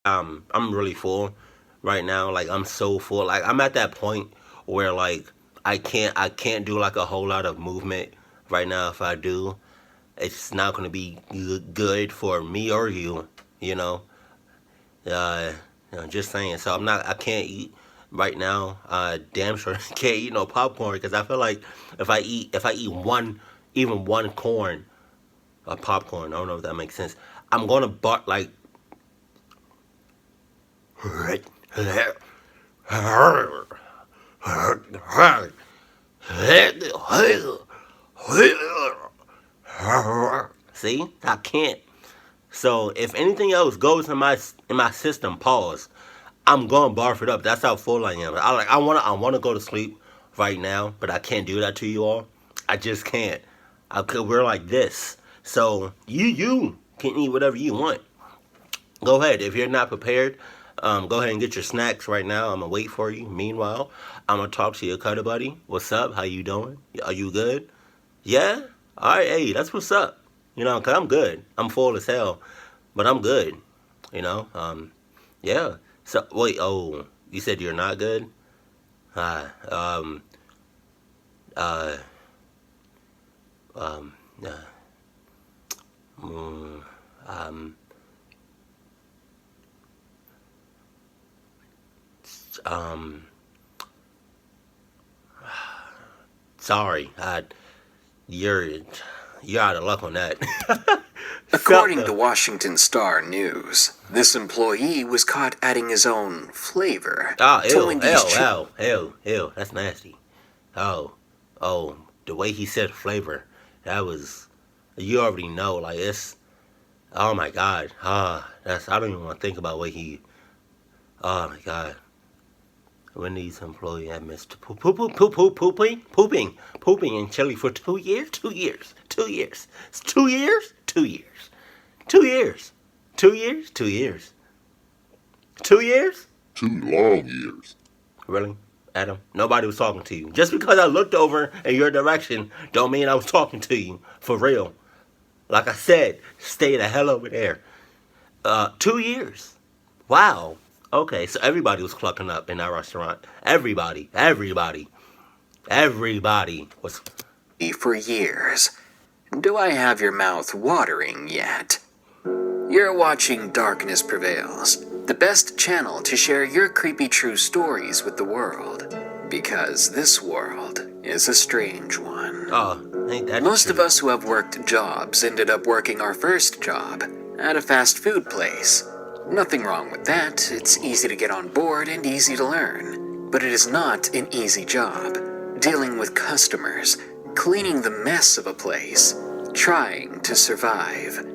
I'm really full right now. Like I'm so full. Like I'm at that point where like I can't do like a whole lot of movement right now. If I do, it's not going to be good for me or you. You know, uh, just saying. So I can't eat right now. Damn sure can't eat no popcorn because I feel like if I eat one, even one corn, popcorn. I don't know if that makes sense. I'm gonna bark like. See, I can't. So if anything else goes in my system, pause. I'm going to barf it up. That's how full I am. I wanna go to sleep right now, but I can't do that to you all. I just can't. We're like this. So you can eat whatever you want. Go ahead. If you're not prepared, go ahead and get your snacks right now. I'm gonna wait for you. Meanwhile, I'm gonna talk to your cutter buddy. What's up? How you doing? Are you good? Yeah. All right. Hey, that's what's up. Cause I'm good. I'm full as hell, but I'm good. You know. Yeah. So wait. Oh, you said you're not good. Uh. Um. Uh. Um. Uh, mm, um. Um. Sorry. You're you're out of luck on that. According to Washington Star News, this employee was caught adding his own flavor to Ew, Wendy's ew, ew, ew, ew. That's nasty. Oh, oh, the way he said flavor, that was, you already know, like it's, oh my God, I don't even want to think about what oh my God. Wendy's employee admits to pooping in chili for 2 years, 2 years, 2 years, 2 years, 2 years, 2 years, 2 years, 2 years, 2 years. 2 long years. Really, Adam? Nobody was talking to you. Just because I looked over in your direction, don't mean I was talking to you for real. Like I said, stay the hell over there. 2 years. Wow. Okay, so everybody was clucking up in that restaurant. Everybody was. for years. Do I have your mouth watering yet? You're watching Darkness Prevails, the best channel to share your creepy true stories with the world. Because this world is a strange one. Oh, ain't that Most true? of us who have worked jobs ended up working our first job at a fast food place. Nothing wrong with that. It's easy to get on board and easy to learn. But it is not an easy job. Dealing with customers, cleaning the mess of a place, trying to survive.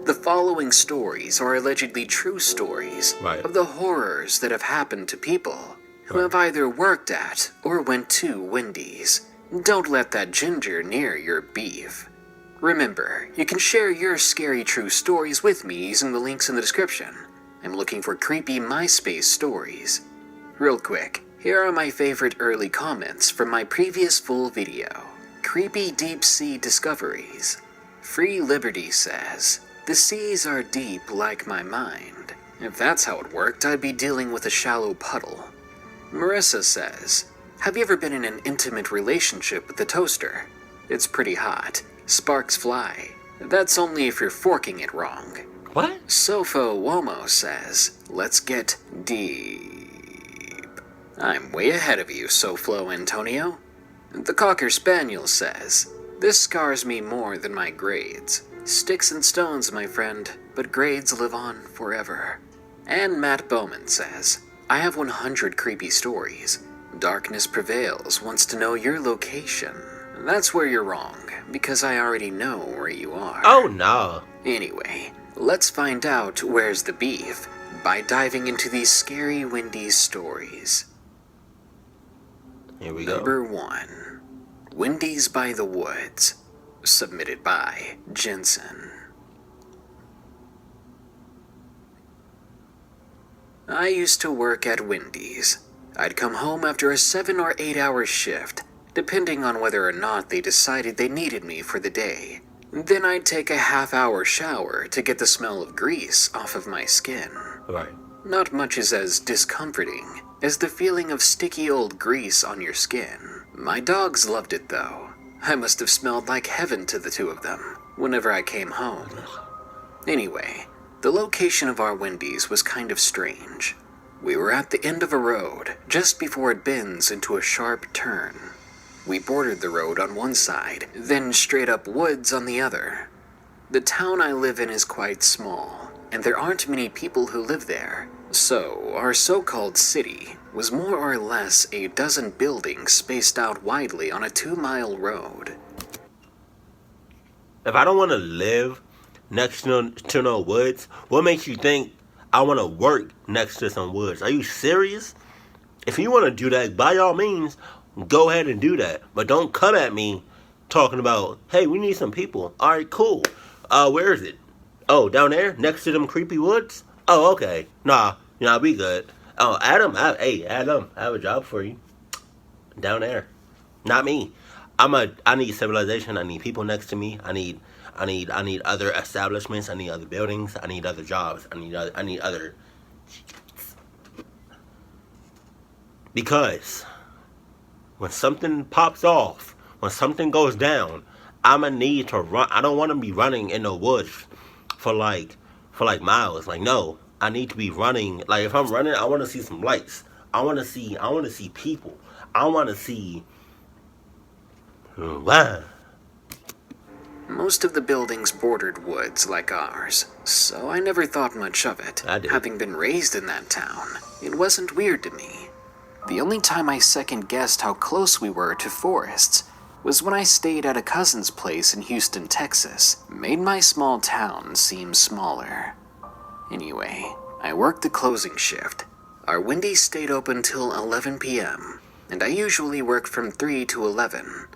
The following stories are allegedly true stories Right. of the horrors that have happened to people who have either worked at or went to Wendy's. Don't let that ginger near your beef. Remember, you can share your scary true stories with me using the links in the description. I'm looking for creepy MySpace stories. Real quick, here are my favorite early comments from my previous full video. Creepy Deep Sea Discoveries. Free Liberty says, "The seas are deep like my mind. If that's how it worked, I'd be dealing with a shallow puddle." Marissa says, "Have you ever been in an intimate relationship with the toaster? It's pretty hot. Sparks fly. That's only if you're forking it wrong." What? Sofo Womo says, "Let's get deep." I'm way ahead of you, Soflo Antonio. The Cocker Spaniel says, "This scars me more than my grades. Sticks and stones, my friend, but grades live on forever." And Matt Bowman says, "I have 100 creepy stories. Darkness Prevails wants to know your location." That's where you're wrong, because I already know where you are. Oh no. Anyway, let's find out where's the beef by diving into these scary Wendy's stories. Here we go. Number 1. Wendy's by the Woods. Submitted by Jensen. I used to work at Wendy's. I'd come home after a 7 or 8 hour shift, depending on whether or not they decided they needed me for the day. Then I'd take a half-hour shower to get the smell of grease off of my skin. Right. Not much is as discomforting as the feeling of sticky old grease on your skin. My dogs loved it though. I must have smelled like heaven to the two of them whenever I came home. Anyway, the location of our Wendy's was kind of strange. We were at the end of a road, just before it bends into a sharp turn. We bordered the road on one side, then straight up woods on the other. The town I live in is quite small, and there aren't many people who live there. So, our so-called city was more or less a dozen buildings spaced out widely on a 2-mile road. If I don't want to live next to no woods, what makes you think I want to work next to some woods? Are you serious? If you want to do that, by all means, go ahead and do that. But don't come at me talking about, hey, we need some people. All right, cool. Where is it? Oh, down there? Next to them creepy woods? Oh, okay. Nah, we good. Oh, Adam, I have a job for you. Down there. Not me. I need civilization. I need people next to me. I need other establishments. I need other buildings. I need other jobs. I need other. Because when something pops off, when something goes down, I'ma need to run. I don't want to be running in the woods for like miles. Like, no, I need to be running. Like, if I'm running, I want to see some lights. I want to see people. I want to see. Wow. Most of the buildings bordered woods like ours, so I never thought much of it. I did. Having been raised in that town, it wasn't weird to me. The only time I second-guessed how close we were to forests was when I stayed at a cousin's place in Houston, Texas. Made my small town seem smaller. Anyway, I worked the closing shift. Our Wendy's stayed open till 11 p.m., and I usually worked from 3 to 11.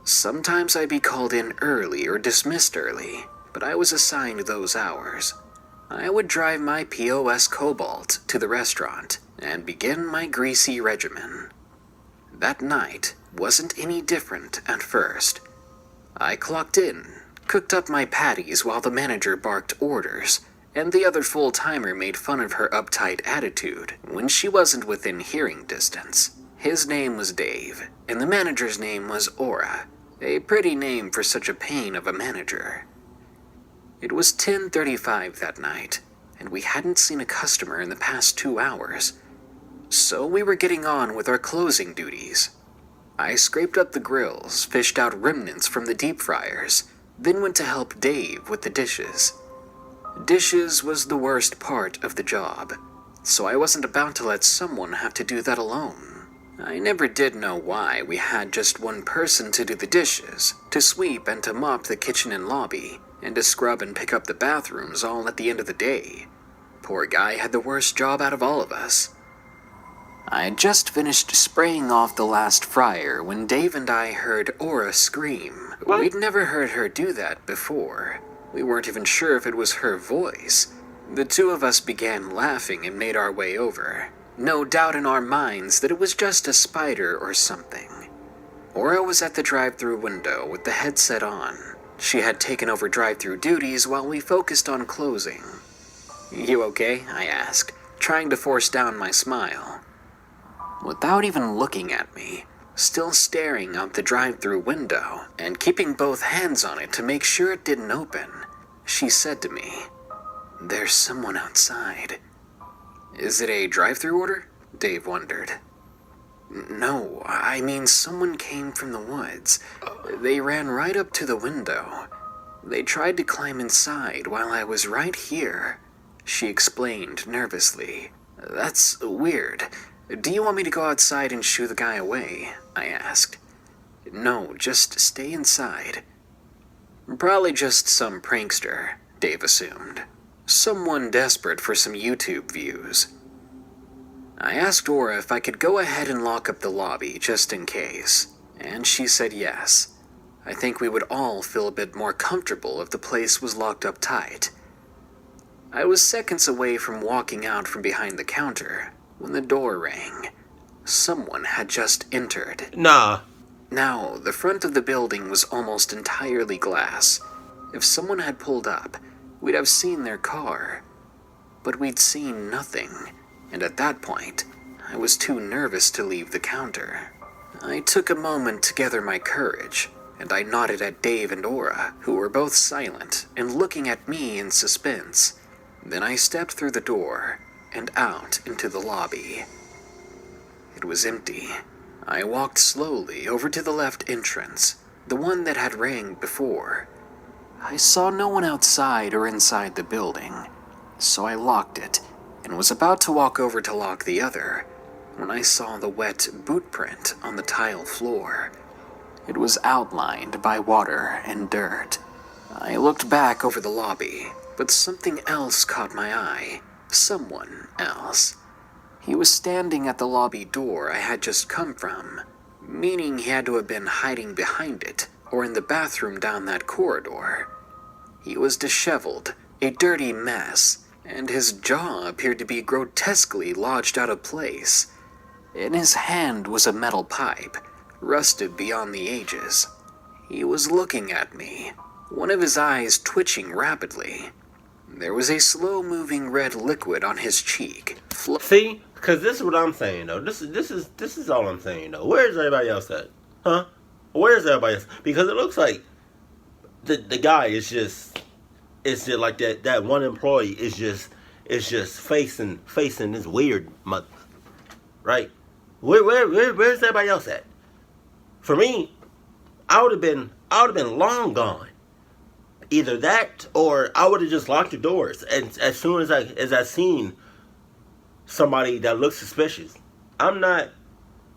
Sometimes I'd be called in early or dismissed early, but I was assigned those hours. I would drive my POS Cobalt to the restaurant and begin my greasy regimen. That night wasn't any different at first. I clocked in, cooked up my patties while the manager barked orders, and the other full-timer made fun of her uptight attitude when she wasn't within hearing distance. His name was Dave, and the manager's name was Aura, a pretty name for such a pain of a manager. It was 10:35 that night, and we hadn't seen a customer in the past 2 hours, so we were getting on with our closing duties. I scraped up the grills, fished out remnants from the deep fryers, then went to help Dave with the dishes. Dishes was the worst part of the job, so I wasn't about to let someone have to do that alone. I never did know why we had just one person to do the dishes, to sweep and to mop the kitchen and lobby, and to scrub and pick up the bathrooms all at the end of the day. Poor guy had the worst job out of all of us. I had just finished spraying off the last fryer when Dave and I heard Aura scream. What? We'd never heard her do that before. We weren't even sure if it was her voice. The two of us began laughing and made our way over. No doubt in our minds that it was just a spider or something. Aura was at the drive-thru window with the headset on. She had taken over drive-thru duties while we focused on closing. "You okay?" I asked, trying to force down my smile. Without even looking at me, still staring out the drive-thru window and keeping both hands on it to make sure it didn't open, she said to me, "There's someone outside." "Is it a drive-thru order?" Dave wondered. "No, I mean someone came from the woods. They ran right up to the window. They tried to climb inside while I was right here," she explained nervously. "That's weird. Do you want me to go outside and shoo the guy away?" I asked. "No, just stay inside." "Probably just some prankster," Dave assumed. "Someone desperate for some YouTube views." I asked Aura if I could go ahead and lock up the lobby just in case, and she said yes. I think we would all feel a bit more comfortable if the place was locked up tight. I was seconds away from walking out from behind the counter when the door rang. Someone had just entered. Nah. Now, the front of the building was almost entirely glass. If someone had pulled up, we'd have seen their car. but we'd seen nothing, and at that point, I was too nervous to leave the counter. I took a moment to gather my courage, and I nodded at Dave and Aura, who were both silent and looking at me in suspense. Then I stepped through the door and out into the lobby. It was empty. I walked slowly over to the left entrance, the one that had rang before. I saw no one outside or inside the building, so I locked it and was about to walk over to lock the other when I saw the wet boot print on the tile floor. It was outlined by water and dirt. I looked back over the lobby, but something else caught my eye. Someone else. He was standing at the lobby door I had just come from, meaning he had to have been hiding behind it or in the bathroom down that corridor. He was disheveled, a dirty mess, and his jaw appeared to be grotesquely lodged out of place. In his hand was a metal pipe, rusted beyond the ages. He was looking at me, one of his eyes twitching rapidly. There was a slow-moving red liquid on his cheek. See, because this is what I'm saying, though. This is all I'm saying, though. Where's everybody else at? Huh? Where's everybody else? Because it looks like the guy is just, it's just like that one employee is just facing this weird mother, right? Where's everybody else at? For me, I would have been long gone. Either that, or I would have just locked the doors. And as soon as I seen somebody that looks suspicious, I'm not.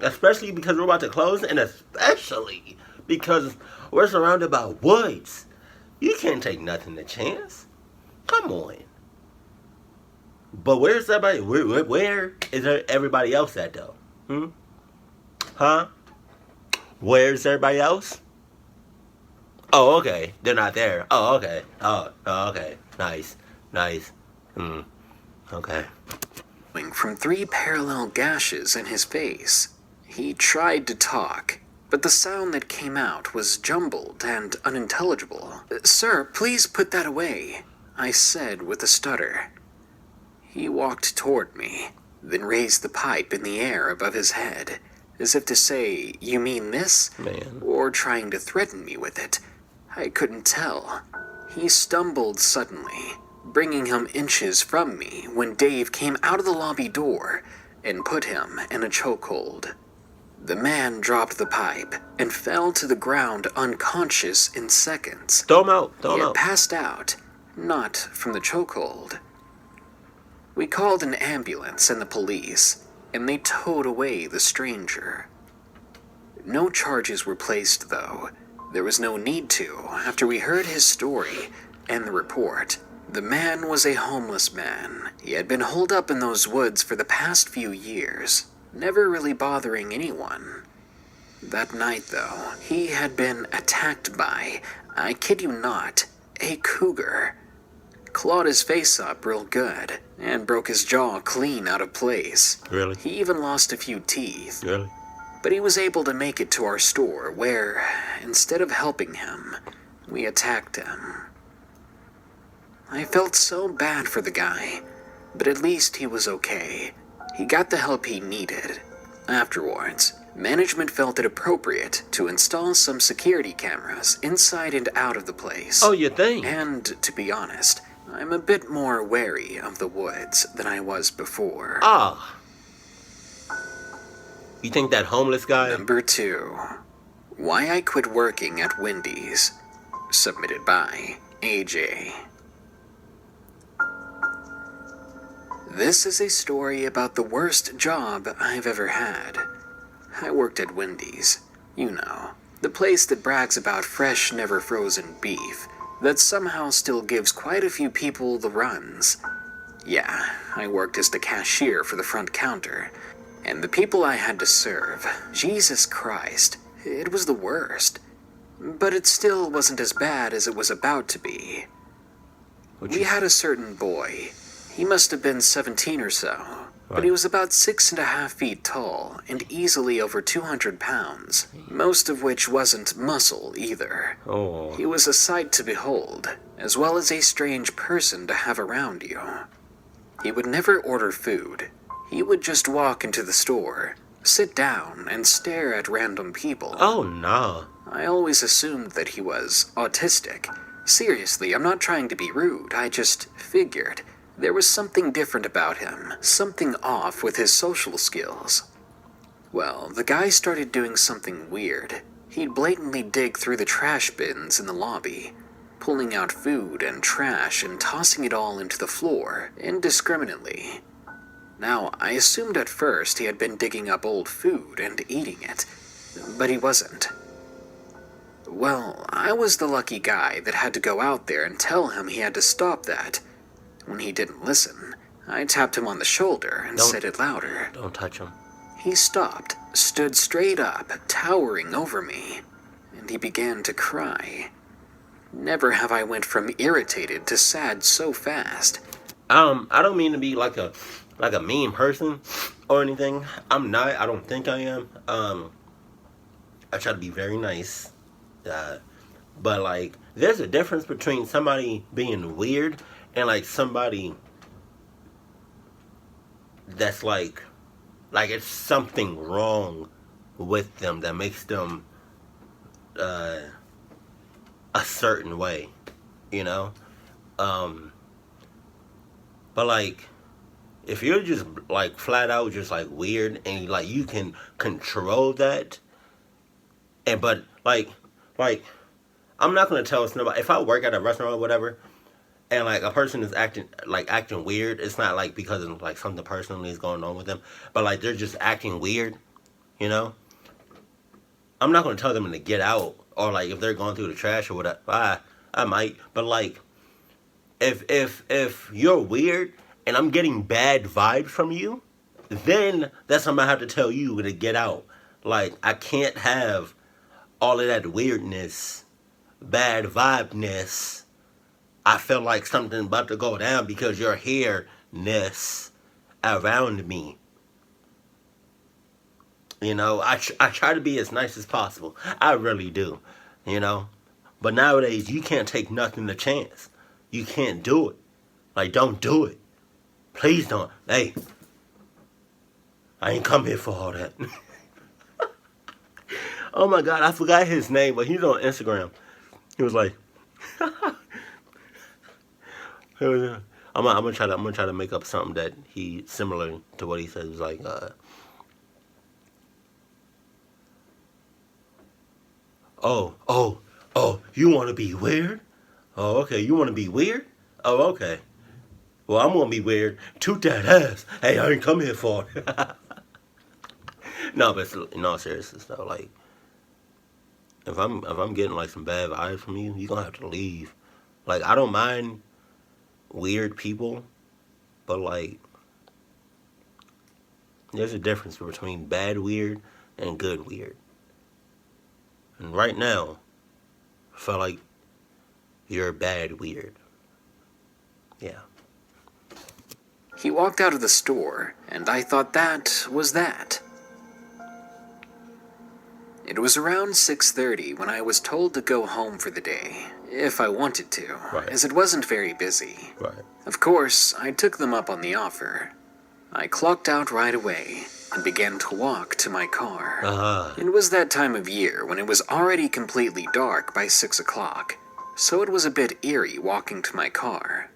Especially because we're about to close, and especially because we're surrounded by woods. You can't take nothing to chance. Come on. But where's everybody? Where is everybody else at, though? Huh? Where's everybody else? Oh, okay. They're not there. Oh, okay. Oh, okay. Nice. Okay. From 3 parallel gashes in his face. He tried to talk, but the sound that came out was jumbled and unintelligible. "Sir, please put that away," I said with a stutter. He walked toward me, then raised the pipe in the air above his head, as if to say, "You mean this?" Man. Or trying to threaten me with it. I couldn't tell. He stumbled suddenly, bringing him inches from me when Dave came out of the lobby door and put him in a chokehold. The man dropped the pipe and fell to the ground unconscious in seconds. Throw him out. He had passed out, not from the chokehold. We called an ambulance and the police, and they towed away the stranger. No charges were placed, though. There was no need to, after we heard his story and the report. The man was a homeless man. He had been holed up in those woods for the past few years, never really bothering anyone. That night, though, he had been attacked by, I kid you not, a cougar. Clawed his face up real good, and broke his jaw clean out of place. Really? He even lost a few teeth. Really? But he was able to make it to our store where, instead of helping him, we attacked him. I felt so bad for the guy, but at least he was okay. He got the help he needed. Afterwards, management felt it appropriate to install some security cameras inside and out of the place. Oh, you think? And, to be honest, I'm a bit more wary of the woods than I was before. Ah. You think that homeless guy? Number 2. Why I Quit Working at Wendy's. Submitted by AJ. This is a story about the worst job I've ever had. I worked at Wendy's. You know, the place that brags about fresh, never frozen beef that somehow still gives quite a few people the runs. Yeah, I worked as the cashier for the front counter, and the people I had to serve, Jesus Christ, it was the worst. But it still wasn't as bad as it was about to be. We had a certain boy. He must have been 17 or so, but he was about 6.5 feet tall and easily over 200 pounds, most of which wasn't muscle either. Oh. He was a sight to behold, as well as a strange person to have around you. He would never order food. He would just walk into the store, sit down, and stare at random people. Oh, no. I always assumed that he was autistic. Seriously, I'm not trying to be rude, I just figured there was something different about him, something off with his social skills. Well, the guy started doing something weird. He'd blatantly dig through the trash bins in the lobby, pulling out food and trash and tossing it all into the floor indiscriminately. Now, I assumed at first he had been digging up old food and eating it, but he wasn't. Well, I was the lucky guy that had to go out there and tell him he had to stop that. When he didn't listen, I tapped him on the shoulder and said it louder. Don't touch him. He stopped, stood straight up, towering over me, and he began to cry. Never have I went from irritated to sad so fast. I don't mean to be like a mean person or anything. I'm not. I don't think I am. I try to be very nice. But like, there's a difference between somebody being weird and like somebody that's like it's something wrong with them that makes them a certain way, you know. But like, if you're just like flat out just like weird and like you can control that, and but like I'm not gonna tell somebody if I work at a restaurant or whatever, and like a person is acting weird. It's not like because of like something personally is going on with them, but like they're just acting weird, you know. I'm not gonna tell them to get out, or like if they're going through the trash or whatever. I might, but like if you're weird and I'm getting bad vibes from you, then that's when I have to tell you to get out. Like, I can't have all of that weirdness, bad vibeness. I feel like something's about to go down because your hairness around me. You know, I try to be as nice as possible. I really do, you know. But nowadays, you can't take nothing to chance. You can't do it. Like, don't do it. Please don't. Hey, I ain't come here for all that. Oh my God, I forgot his name, but he's on Instagram. He was like, I'm gonna try to make up something that he similar to what he said. It was like, oh, you want to be weird? Oh, okay, you want to be weird? Oh, okay. Well, I'm gonna be weird. Toot that ass. Hey, I ain't come here for it. No, but in all seriousness though, like, if I'm getting like some bad vibes from you, you're gonna have to leave. Like, I don't mind weird people, but like, there's a difference between bad weird and good weird. And right now, I feel like you're bad weird. Yeah. He walked out of the store, and I thought that was that. It was around 6:30 when I was told to go home for the day, if I wanted to, Right. as it wasn't very busy. Right. Of course, I took them up on the offer. I clocked out right away and began to walk to my car. It was that time of year when it was already completely dark by 6 o'clock, so it was a bit eerie walking to my car.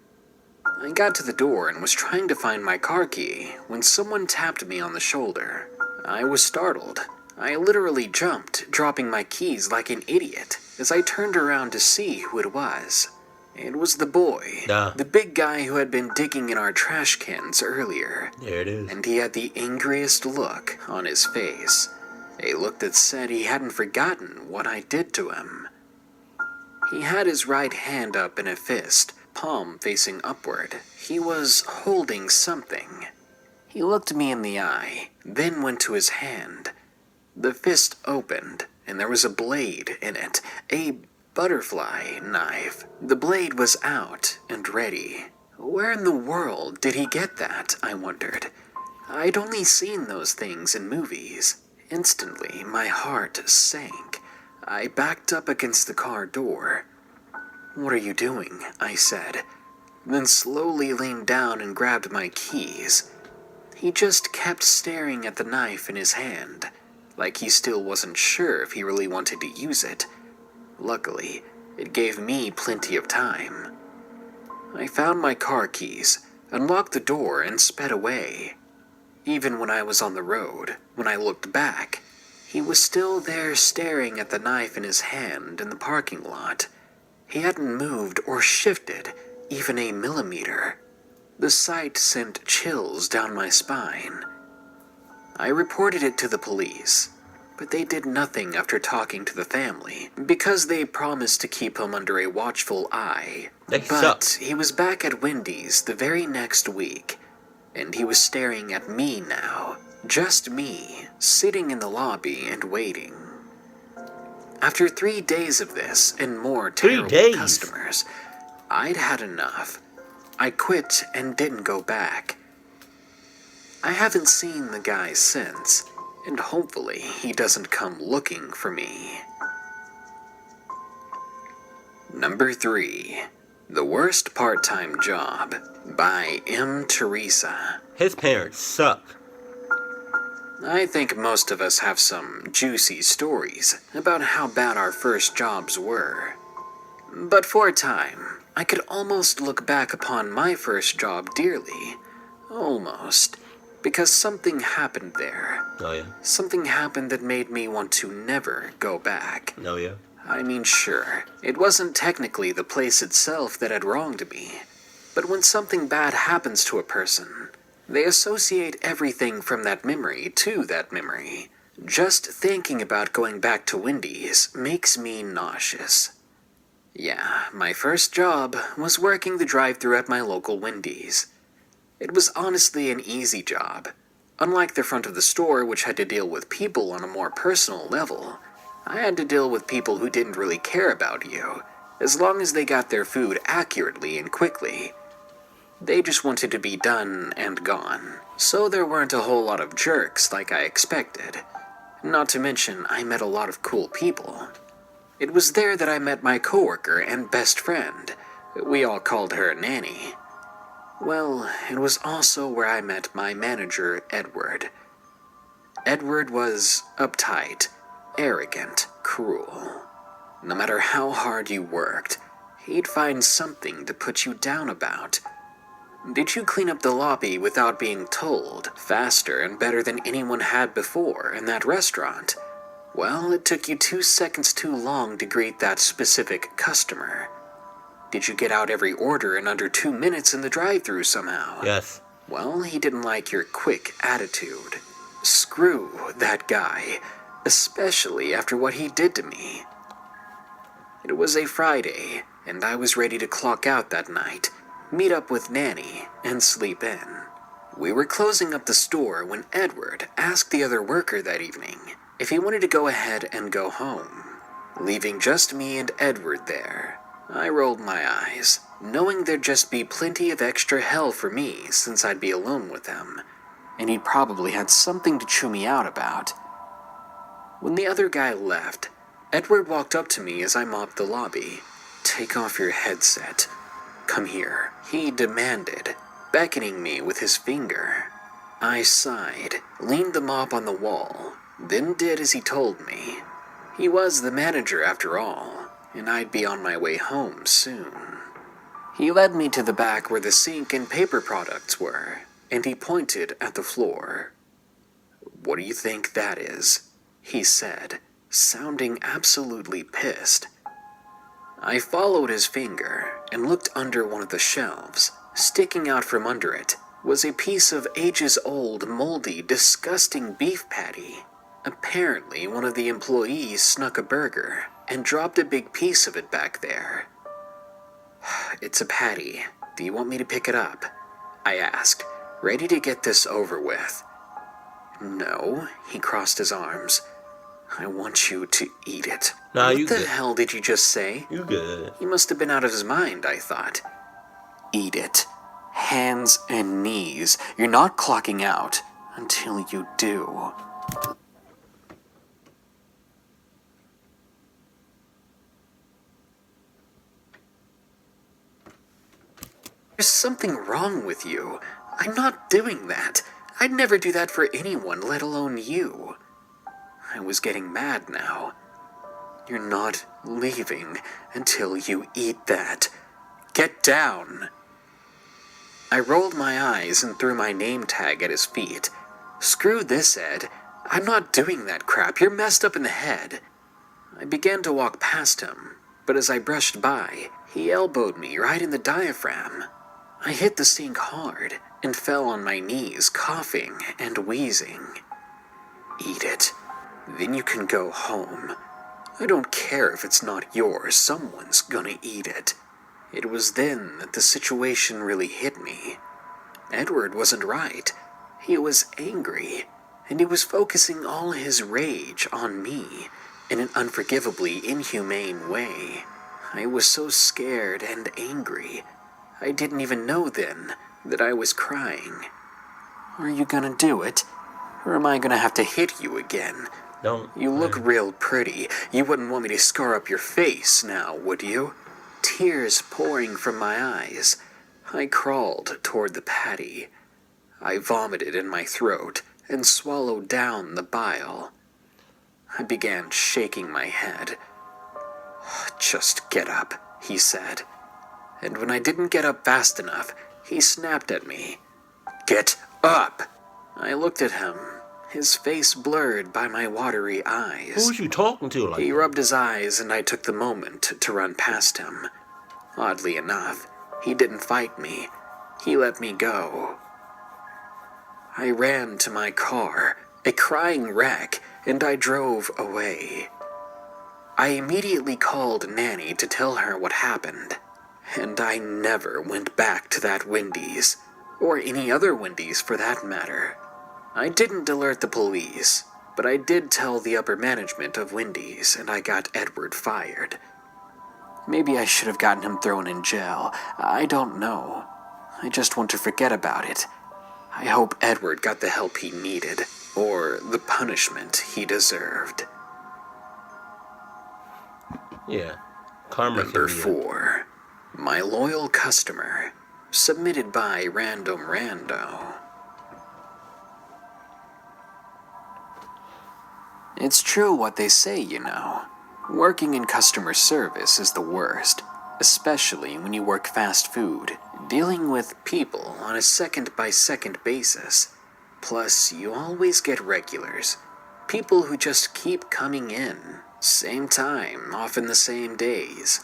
I got to the door and was trying to find my car key when someone tapped me on the shoulder. I was startled. I literally jumped, dropping my keys like an idiot, as I turned around to see who it was. It was the boy, the big guy who had been digging in our trash cans earlier. There it is. And he had the angriest look on his face, a look that said he hadn't forgotten what I did to him. He had his right hand up in a fist, palm facing upward. He was holding something. He looked me in the eye, then went to his hand. The fist opened, and there was a blade in it, a butterfly knife. The blade was out and ready. Where in the world did he get that, I wondered. I'd only seen those things in movies. Instantly, my heart sank. I backed up against the car door. "What are you doing?" I said. then slowly leaned down and grabbed my keys. He just kept staring at the knife in his hand, like he still wasn't sure if he really wanted to use it. Luckily, it gave me plenty of time. I found my car keys, unlocked the door, and sped away. Even when I was on the road, when I looked back, he was still there staring at the knife in his hand in the parking lot. He hadn't moved or shifted even a millimeter. The sight sent chills down my spine. I reported it to the police, but they did nothing after talking to the family, because they promised to keep him under a watchful eye. But he was back at Wendy's the very next week, and he was staring at me now, just me, sitting in the lobby and waiting. After 3 days of this and more terrible customers, I'd had enough. I quit and didn't go back. I haven't seen the guy since, and hopefully he doesn't come looking for me. Number 3. The Worst Part-Time Job by M. Teresa. His parents suck. I think most of us have some juicy stories about how bad our first jobs were. But for a time, I could almost look back upon my first job dearly. Almost. Because something happened there. Oh, yeah? Something happened that made me want to never go back. Oh, yeah? I mean, sure, it wasn't technically the place itself that had wronged me. But when something bad happens to a person, they associate everything from that memory to that memory. Just thinking about going back to Wendy's makes me nauseous. Yeah, my first job was working the drive-thru at my local Wendy's. It was honestly an easy job. Unlike the front of the store, which had to deal with people on a more personal level, I had to deal with people who didn't really care about you, as long as they got their food accurately and quickly. They just wanted to be done and gone, so there weren't a whole lot of jerks like I expected. Not to mention, I met a lot of cool people. It was there that I met my coworker and best friend. We all called her Nanny. Well, it was also where I met my manager, Edward. Edward was uptight, arrogant, cruel. No matter how hard you worked, he'd find something to put you down about. Did you clean up the lobby without being told, faster and better than anyone had before in that restaurant? Well, it took you 2 seconds too long to greet that specific customer. Did you get out every order in under 2 minutes in the drive-thru somehow? Yes. Well, he didn't like your quick attitude. Screw that guy, especially after what he did to me. It was a Friday, and I was ready to clock out that night, meet up with Nanny, and sleep in. We were closing up the store when Edward asked the other worker that evening if he wanted to go ahead and go home, leaving just me and Edward there. I rolled my eyes, knowing there'd just be plenty of extra hell for me since I'd be alone with him, and he'd probably had something to chew me out about. When the other guy left, Edward walked up to me as I mopped the lobby. "Take off your headset. Come here," he demanded, beckoning me with his finger. I sighed, leaned the mop on the wall, then did as he told me. He was the manager after all, and I'd be on my way home soon. He led me to the back where the sink and paper products were, and he pointed at the floor. "What do you think that is?" he said, sounding absolutely pissed. I followed his finger and looked under one of the shelves. Sticking out from under it was a piece of ages-old, moldy, disgusting beef patty. Apparently, one of the employees snuck a burger and dropped a big piece of it back there. "It's a patty. Do you want me to pick it up?" I asked, ready to get this over with. "No," he crossed his arms. "I want you to eat it." Nah, What you the good. hell did you just say? You good. He must have been out of his mind, I thought. "Eat it. Hands and knees. You're not clocking out until you do." There's something wrong with you. I'm not doing that. I'd never do that for anyone, let alone you. I was getting mad now. You're not leaving until you eat that. Get down. I rolled my eyes and threw my name tag at his feet. Screw this, Ed. I'm not doing that crap. You're messed up in the head. I began to walk past him, but as I brushed by, he elbowed me right in the diaphragm. I hit the sink hard and fell on my knees, coughing and wheezing. Eat it. Then you can go home. I don't care if it's not yours. Someone's gonna eat it. It was then that the situation really hit me. Edward wasn't right. He was angry, and he was focusing all his rage on me in an unforgivably inhumane way. I was so scared and angry. I didn't even know then that I was crying. Are you gonna do it? Or am I gonna have to hit you again? Don't. You look real pretty. You wouldn't want me to scar up your face now, would you? Tears pouring from my eyes. I crawled toward the patty. I vomited in my throat and swallowed down the bile. I began shaking my head. Just get up, he said. And when I didn't get up fast enough, he snapped at me. Get up! I looked at him, his face blurred by my watery eyes. Who was you talking to? He rubbed his eyes and I took the moment to run past him. Oddly enough, he didn't fight me. He let me go. I ran to my car, a crying wreck, and I drove away. I immediately called Nanny to tell her what happened, and I never went back to that Wendy's, or any other Wendy's for that matter. I didn't alert the police, but I did tell the upper management of Wendy's, and I got Edward fired. Maybe I should have gotten him thrown in jail. I don't know. I just want to forget about it. I hope Edward got the help he needed, or the punishment he deserved. Yeah. Karma. Number 4. My Loyal Customer. Submitted by Random Rando. It's true what they say, you know. Working in customer service is the worst, especially when you work fast food, dealing with people on a second-by-second basis. Plus, you always get regulars, people who just keep coming in, same time, often the same days.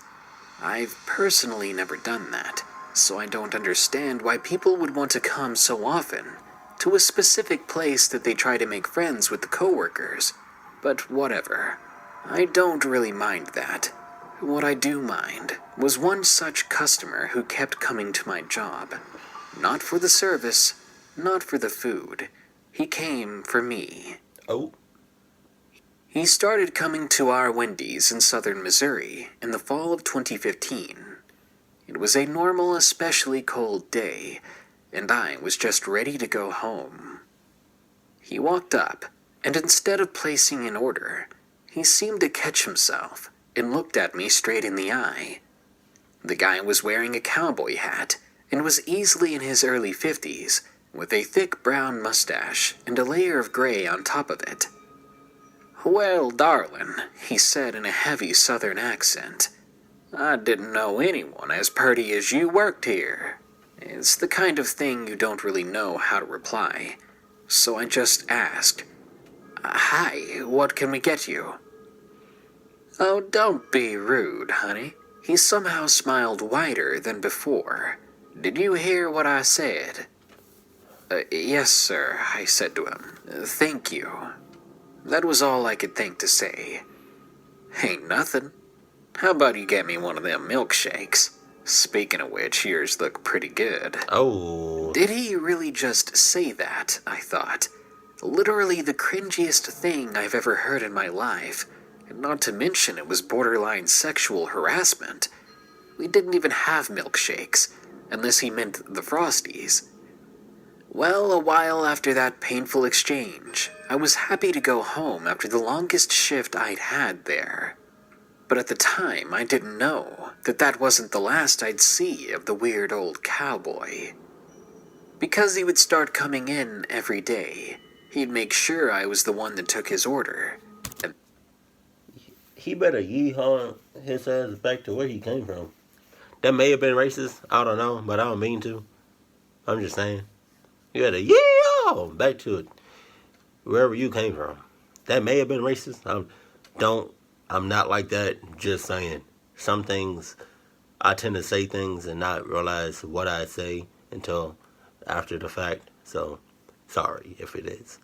I've personally never done that, so I don't understand why people would want to come so often to a specific place that they try to make friends with the coworkers. But whatever. I don't really mind that. What I do mind was one such customer who kept coming to my job. Not for the service, not for the food. He came for me. Oh. He started coming to our Wendy's in southern Missouri in the fall of 2015. It was a normal, especially cold day, and I was just ready to go home. He walked up, and instead of placing an order, he seemed to catch himself and looked at me straight in the eye. The guy was wearing a cowboy hat and was easily in his early 50s, with a thick brown mustache and a layer of gray on top of it. "Well, darling," he said in a heavy southern accent, "I didn't know anyone as purty as you worked here." It's the kind of thing you don't really know how to reply, so I just asked, "Hi, what can we get you?" "Oh, don't be rude, honey." He somehow smiled wider than before. "Did you hear what I said?" Yes, sir," I said to him. "Thank you." That was all I could think to say. "Ain't nothing. How about you get me one of them milkshakes? Speaking of which, yours look pretty good." Oh. Did he really just say that, I thought. Literally the cringiest thing I've ever heard in my life, and not to mention it was borderline sexual harassment. We didn't even have milkshakes, unless he meant the Frosties. Well, a while after that painful exchange, I was happy to go home after the longest shift I'd had there. But at the time, I didn't know that that wasn't the last I'd see of the weird old cowboy. Because he would start coming in every day, he'd make sure I was the one that took his order. He better yeehaw his ass back to where he came from. That may have been racist. I don't know, but I don't mean to. I'm just saying. You had to yeehaw back to it wherever you came from. That may have been racist. I'm not like that. Just saying. Some things I tend to say things and not realize what I say until after the fact. So sorry if it is.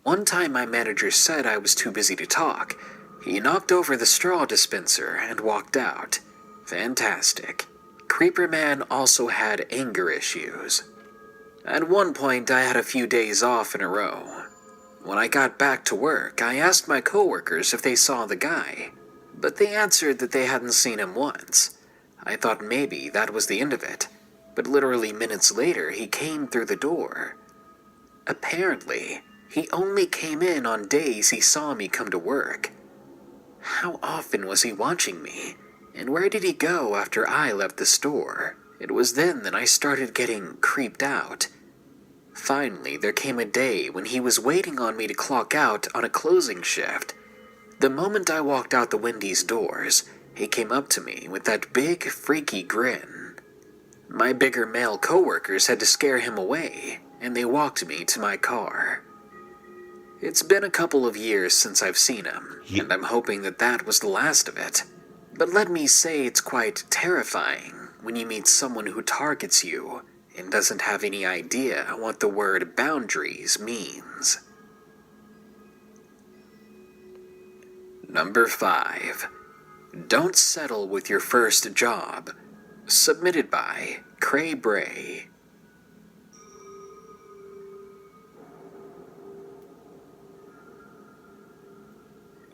One time my manager said I was too busy to talk. He knocked over the straw dispenser and walked out. Fantastic. Creeper Man also had anger issues. At one point, I had a few days off in a row. When I got back to work, I asked my coworkers if they saw the guy, but they answered that they hadn't seen him once. I thought maybe that was the end of it, but literally minutes later, he came through the door. Apparently, he only came in on days he saw me come to work. How often was he watching me? And where did he go after I left the store? It was then that I started getting creeped out. Finally, there came a day when he was waiting on me to clock out on a closing shift. The moment I walked out the Wendy's doors, he came up to me with that big, freaky grin. My bigger male coworkers had to scare him away, and they walked me to my car. It's been a couple of years since I've seen him, and I'm hoping that that was the last of it. But let me say it's quite terrifying when you meet someone who targets you and doesn't have any idea what the word boundaries means. Number 5. Don't settle with your first job. Submitted by Cray Bray.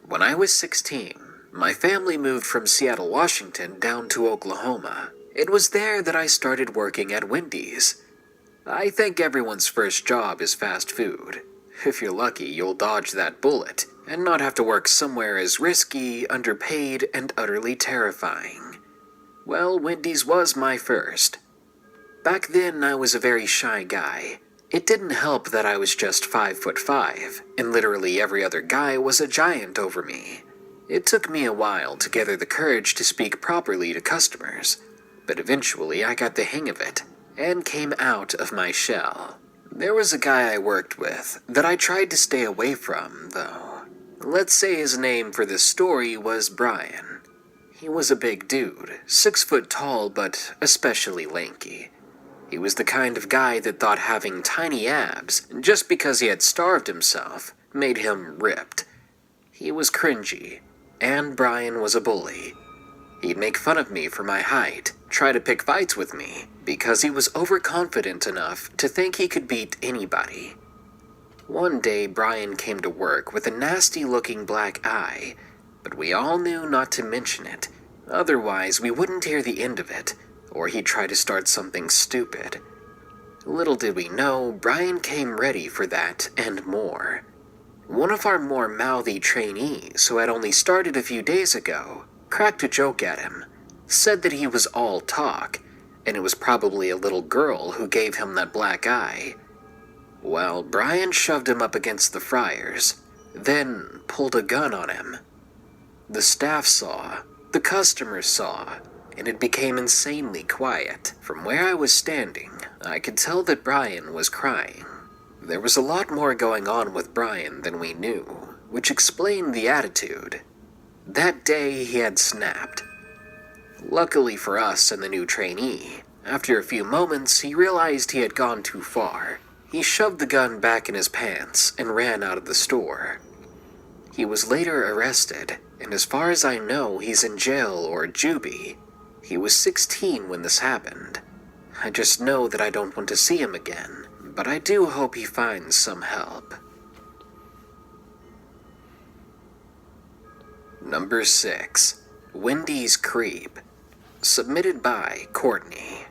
When I was 16, my family moved from Seattle, Washington down to Oklahoma. It was there that I started working at Wendy's. I think everyone's first job is fast food. If you're lucky, you'll dodge that bullet and not have to work somewhere as risky, underpaid, and utterly terrifying. Well, Wendy's was my first. Back then, I was a very shy guy. It didn't help that I was just 5'5", and literally every other guy was a giant over me. It took me a while to gather the courage to speak properly to customers, but eventually I got the hang of it, and came out of my shell. There was a guy I worked with that I tried to stay away from, though. Let's say his name for this story was Brian. He was a big dude, 6 foot tall but especially lanky. He was the kind of guy that thought having tiny abs, just because he had starved himself, made him ripped. He was cringy, and Brian was a bully. He'd make fun of me for my height, try to pick fights with me, because he was overconfident enough to think he could beat anybody. One day, Brian came to work with a nasty-looking black eye, but we all knew not to mention it, otherwise we wouldn't hear the end of it, or he'd try to start something stupid. Little did we know, Brian came ready for that and more. One of our more mouthy trainees, who had only started a few days ago, cracked a joke at him, said that he was all talk, and it was probably a little girl who gave him that black eye. Well, Brian shoved him up against the fryers, then pulled a gun on him. The staff saw, the customers saw, and it became insanely quiet. From where I was standing, I could tell that Brian was crying. There was a lot more going on with Brian than we knew, which explained the attitude. That day he had snapped. Luckily for us and the new trainee, after a few moments he realized he had gone too far. He shoved the gun back in his pants and ran out of the store. He was later arrested, and as far as I know, he's in jail or juvie. He was 16 when this happened. I just know that I don't want to see him again, but I do hope he finds some help. Number 6. Wendy's Creep. Submitted by Courtney.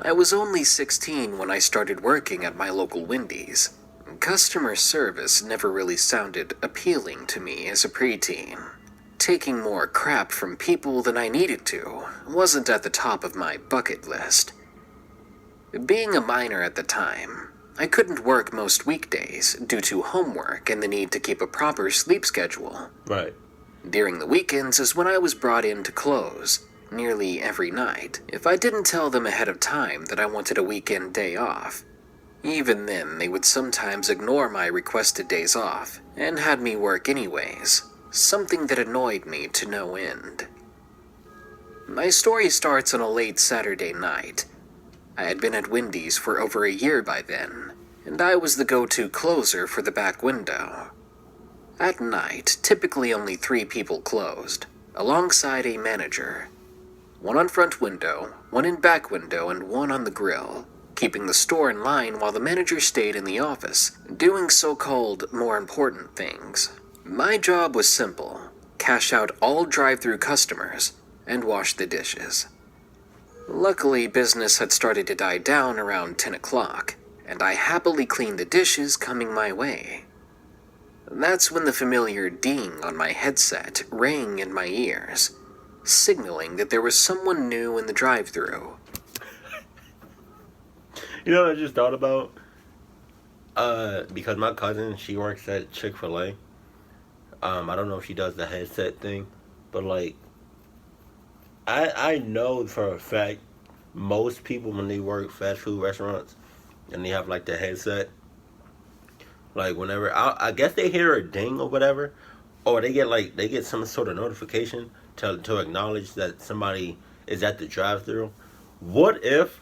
I was only 16 when I started working at my local Wendy's. Customer service never really sounded appealing to me as a preteen. Taking more crap from people than I needed to wasn't at the top of my bucket list. Being a minor at the time, I couldn't work most weekdays due to homework and the need to keep a proper sleep schedule. Right. During the weekends is when I was brought in to close, nearly every night, if I didn't tell them ahead of time that I wanted a weekend day off. Even then, they would sometimes ignore my requested days off and had me work anyways, something that annoyed me to no end. My story starts on a late Saturday night. I had been at Wendy's for over a year by then, and I was the go-to closer for the back window. At night, typically only 3 people closed, alongside a manager. 1 on front window, 1 in back window, and 1 on the grill, keeping the store in line while the manager stayed in the office, doing so-called more important things. My job was simple: cash out all drive-thru customers and wash the dishes. Luckily, business had started to die down around 10 o'clock, and I happily cleaned the dishes coming my way. That's when the familiar ding on my headset rang in my ears, signaling that there was someone new in the drive-thru. You know what I just thought about? Because my cousin, she works at Chick-fil-A. I don't know if she does the headset thing, but like, I know for a fact most people when they work fast food restaurants and they have like the headset, like whenever I guess they hear a ding or whatever, or they get some sort of notification to acknowledge that somebody is at the drive-thru. What if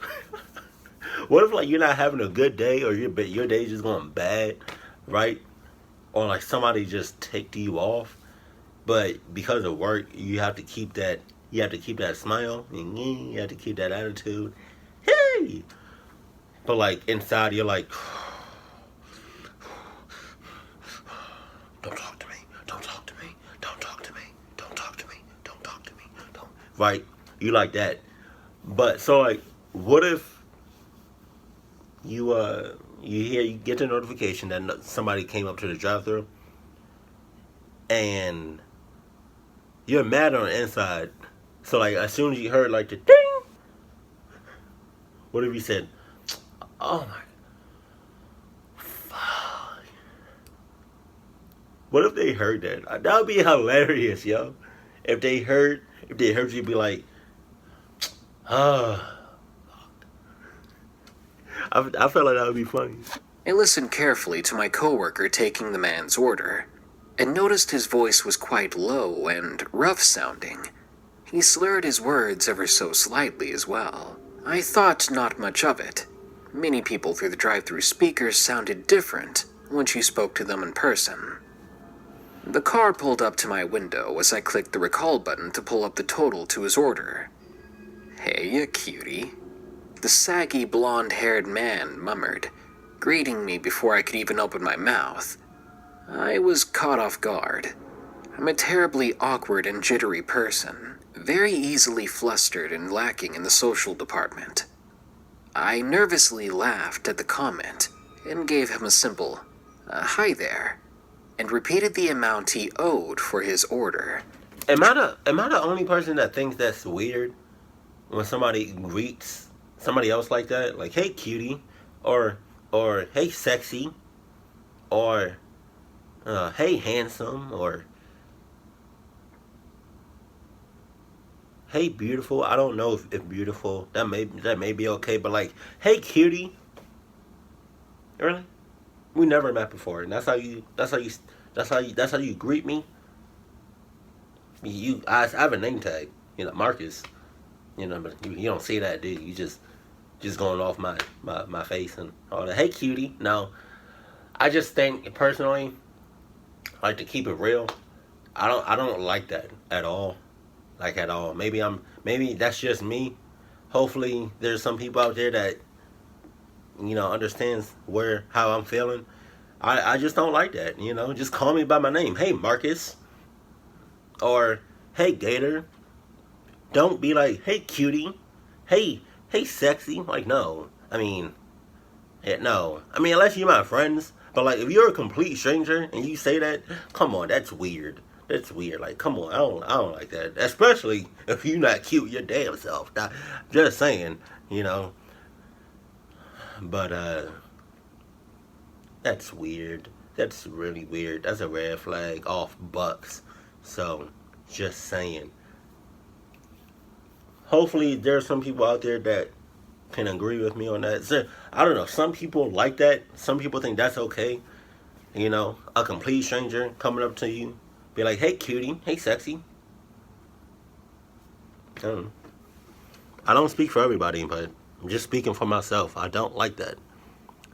what if like you're not having a good day, or your day's just going bad, right? Or like somebody just ticked you off, but because of work you have to keep that smile, and you have to keep that attitude. Hey! But like inside you're like, don't talk to me, don't talk to me, don't talk to me, don't talk to me, don't talk to me, don't. Right? You like that. But so like, what if you get the notification that somebody came up to the drive-thru, and you're mad on the inside. So like, as soon as you heard like the ding, what if you said, "Oh my, fuck"? What if they heard that? That would be hilarious, yo. If they heard you be like, "Ah." I feel like that would be funny. I listened carefully to my coworker taking the man's order, and noticed his voice was quite low and rough-sounding. He slurred his words ever so slightly as well. I thought not much of it. Many people through the drive-thru speakers sounded different once you spoke to them in person. The car pulled up to my window as I clicked the recall button to pull up the total to his order. "Hey, you cutie," the saggy blonde-haired man murmured, greeting me before I could even open my mouth. I was caught off guard. I'm a terribly awkward and jittery person, very easily flustered and lacking in the social department. I nervously laughed at the comment and gave him a simple, "Hi there," and repeated the amount he owed for his order. Am I the only person that thinks that's weird when somebody greets somebody else like that? Like, "Hey cutie," or "Hey sexy," or "Hey handsome," or "Hey beautiful." I don't know if beautiful, that may be okay, but like, "Hey cutie." Really? We never met before, and that's how you greet me. I have a name tag, Marcus. But you don't see that, do you? You just going off my face and all that. "Hey cutie." No, I just think personally, like, to keep it real, I don't like that at all. Like, at all. Maybe that's just me. Hopefully there's some people out there that understands how I'm feeling. I just don't like that. Just call me by my name. "Hey Marcus," or "Hey Gator." Don't be like, "Hey cutie," hey sexy. Like, no. No. Unless you're my friends, But like, if you're a complete stranger and you say that, come on, that's weird. That's weird. Like, come on, I don't like that. Especially if you're not cute your damn self. Just saying, you know. But that's weird. That's really weird. That's a red flag off Bucks. So, just saying. Hopefully, there's some people out there that can agree with me on that. So, I don't know. Some people like that. Some people think that's okay. You know, a complete stranger coming up to you, be like, "Hey, cutie. Hey, sexy." I don't speak for everybody, but I'm just speaking for myself. I don't like that.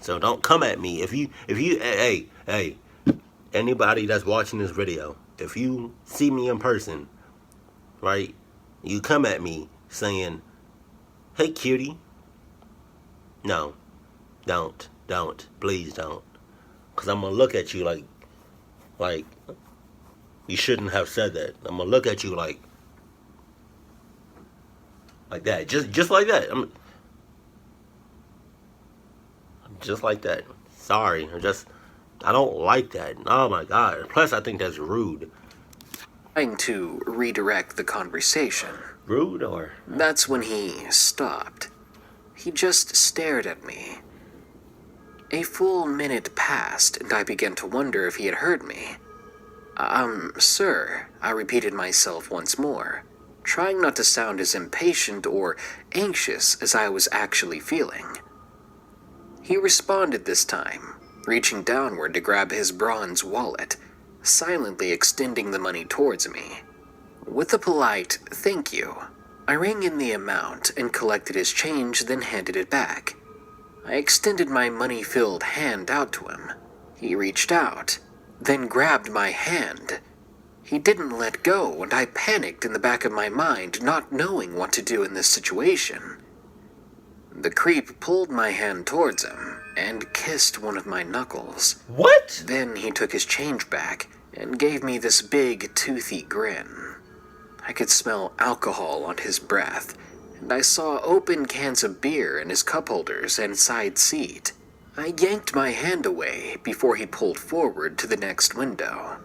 So don't come at me. If you, hey, anybody that's watching this video, if you see me in person, right, you come at me saying, "Hey, cutie." No, don't, please don't. Because I'm going to look at you like, you shouldn't have said that. I'm going to look at you like that. Just like that. Just like that. Sorry. I don't like that. Oh my God. Plus, I think that's rude. Trying to redirect the conversation. Rude or? That's when he stopped. He just stared at me. A full minute passed, and I began to wonder if he had heard me. Sir, I repeated myself once more, trying not to sound as impatient or anxious as I was actually feeling. He responded this time, reaching downward to grab his bronze wallet, silently extending the money towards me. With a polite "thank you," I rang in the amount and collected his change, then handed it back. I extended my money-filled hand out to him. He reached out, then grabbed my hand. He didn't let go, and I panicked in the back of my mind, not knowing what to do in this situation. The creep pulled my hand towards him and kissed one of my knuckles. What? Then he took his change back and gave me this big, toothy grin. I could smell alcohol on his breath, and I saw open cans of beer in his cup holders and side seat. I yanked my hand away before he pulled forward to the next window.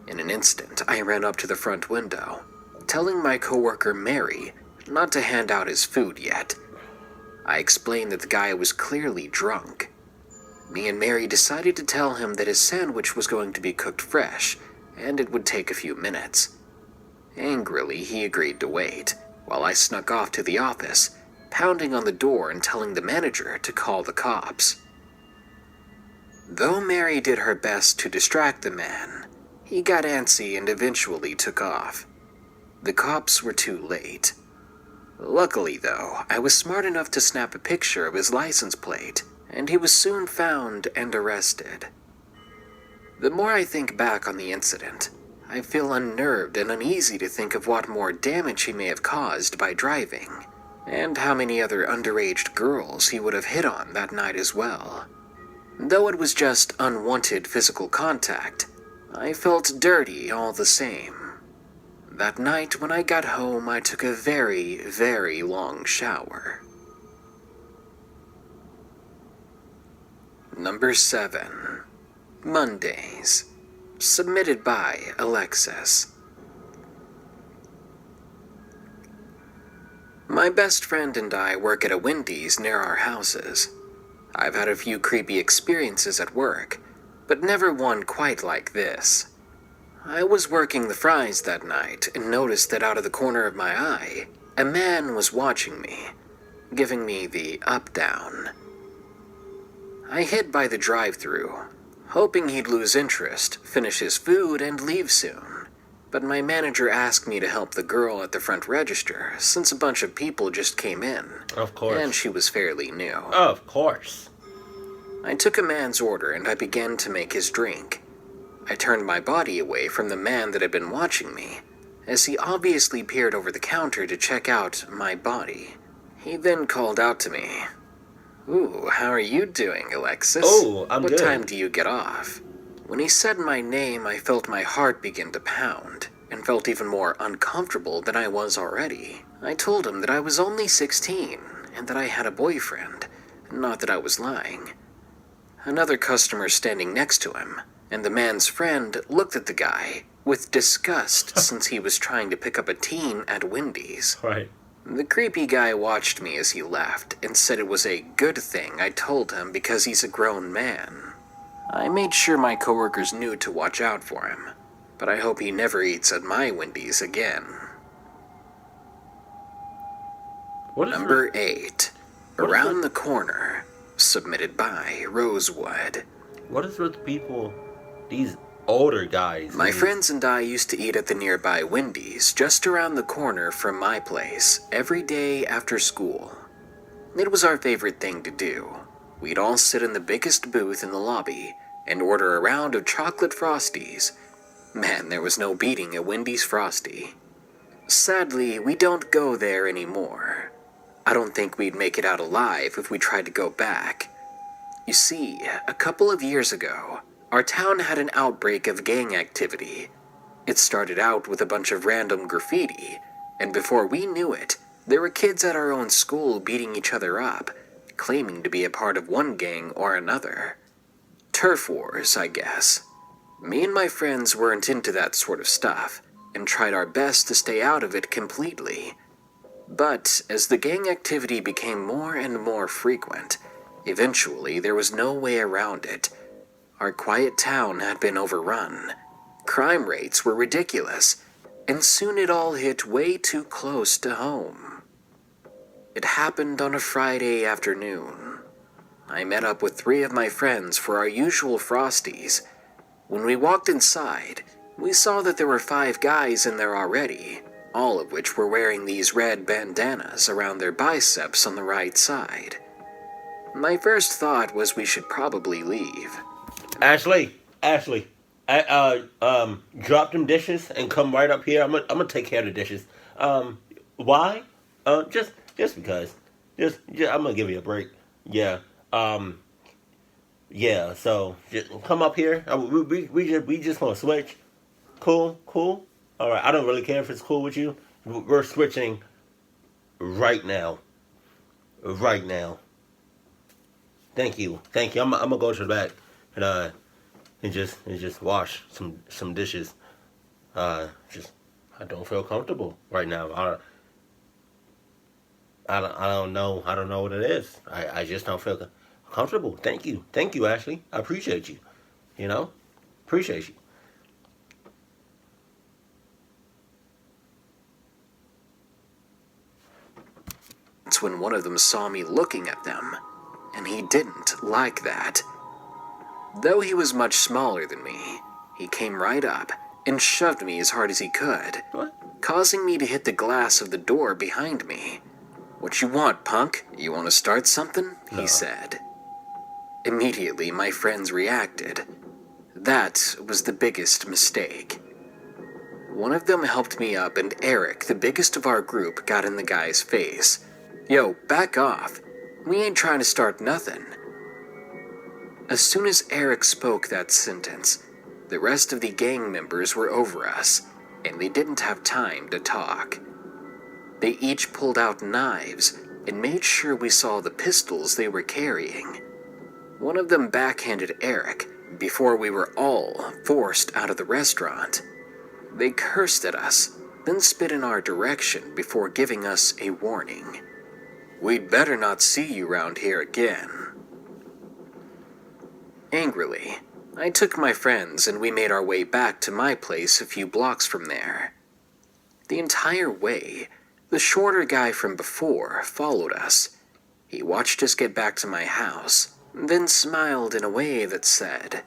In an instant, I ran up to the front window, telling my coworker Mary not to hand out his food yet. I explained that the guy was clearly drunk. Me and Mary decided to tell him that his sandwich was going to be cooked fresh, and it would take a few minutes. Angrily, he agreed to wait, while I snuck off to the office, pounding on the door and telling the manager to call the cops. Though Mary did her best to distract the man, he got antsy and eventually took off. The cops were too late. Luckily, though, I was smart enough to snap a picture of his license plate, and he was soon found and arrested. The more I think back on the incident, I feel unnerved and uneasy to think of what more damage he may have caused by driving, and how many other underage girls he would have hit on that night as well. Though it was just unwanted physical contact, I felt dirty all the same. That night when I got home, I took a very, very long shower. Number 7. Mondays. Submitted by Alexis. My best friend and I work at a Wendy's near our houses. I've had a few creepy experiences at work, but never one quite like this. I was working the fries that night and noticed that out of the corner of my eye, a man was watching me, giving me the up-down. I hid by the drive-thru, hoping he'd lose interest, finish his food, and leave soon. But my manager asked me to help the girl at the front register, since a bunch of people just came in. Of course. And she was fairly new. Of course. I took a man's order and I began to make his drink. I turned my body away from the man that had been watching me, as he obviously peered over the counter to check out my body. He then called out to me, "Ooh, how are you doing, Alexis? Oh, I'm good. What time do you get off?" When he said my name, I felt my heart begin to pound, and felt even more uncomfortable than I was already. I told him that I was only 16, and that I had a boyfriend, not that I was lying. another customer standing next to him, and the man's friend looked at the guy with disgust since he was trying to pick up a teen at Wendy's. Right. The creepy guy watched me as he left and said it was a good thing I told him because he's a grown man. I made sure my coworkers knew to watch out for him, but I hope he never eats at my Wendy's again. Number 8. Around the Corner, submitted by Rosewood. What is with people, these older guys? My friends and I used to eat at the nearby Wendy's just around the corner from my place every day after school. It was our favorite thing to do. We'd all sit in the biggest booth in the lobby and order a round of chocolate Frosties. Man, there was no beating a Wendy's Frosty. Sadly, we don't go there anymore. I don't think we'd make it out alive if we tried to go back. You see, a couple of years ago, our town had an outbreak of gang activity. It started out with a bunch of random graffiti, and before we knew it, there were kids at our own school beating each other up, claiming to be a part of one gang or another. Turf wars, I guess. Me and my friends weren't into that sort of stuff, and tried our best to stay out of it completely. But as the gang activity became more and more frequent, eventually there was no way around it. Our quiet town had been overrun. Crime rates were ridiculous, and soon it all hit way too close to home. It happened on a Friday afternoon. I met up with 3 of my friends for our usual Frosties. When we walked inside, we saw that there were 5 guys in there already, all of which were wearing these red bandanas around their biceps on the right side. My first thought was we should probably leave. Ashley, drop them dishes and come right up here. I'm gonna take care of the dishes. Why? Just because. I'm gonna give you a break. Yeah. Yeah. So just come up here. We just gonna switch. Cool. All right. I don't really care if it's cool with you. We're switching right now. Thank you. I'm gonna go to the back and just wash some dishes. I don't feel comfortable right now. I don't know what it is. I just don't feel comfortable. Thank you, Ashley. I appreciate you. Appreciate you. It's when one of them saw me looking at them, and he didn't like that. Though he was much smaller than me, he came right up and shoved me as hard as he could, What? causing me to hit the glass of the door behind me. "What you want, punk? You want to start something?" he said. Immediately, my friends reacted. That was the biggest mistake. One of them helped me up, and Eric, the biggest of our group, got in the guy's face. "Yo, back off. We ain't trying to start nothing." As soon as Eric spoke that sentence, the rest of the gang members were over us, and they didn't have time to talk. They each pulled out knives and made sure we saw the pistols they were carrying. One of them backhanded Eric before we were all forced out of the restaurant. They cursed at us, then spit in our direction before giving us a warning. "We'd better not see you round here again." Angrily, I took my friends and we made our way back to my place a few blocks from there. The entire way, the shorter guy from before followed us. He watched us get back to my house, then smiled in a way that said,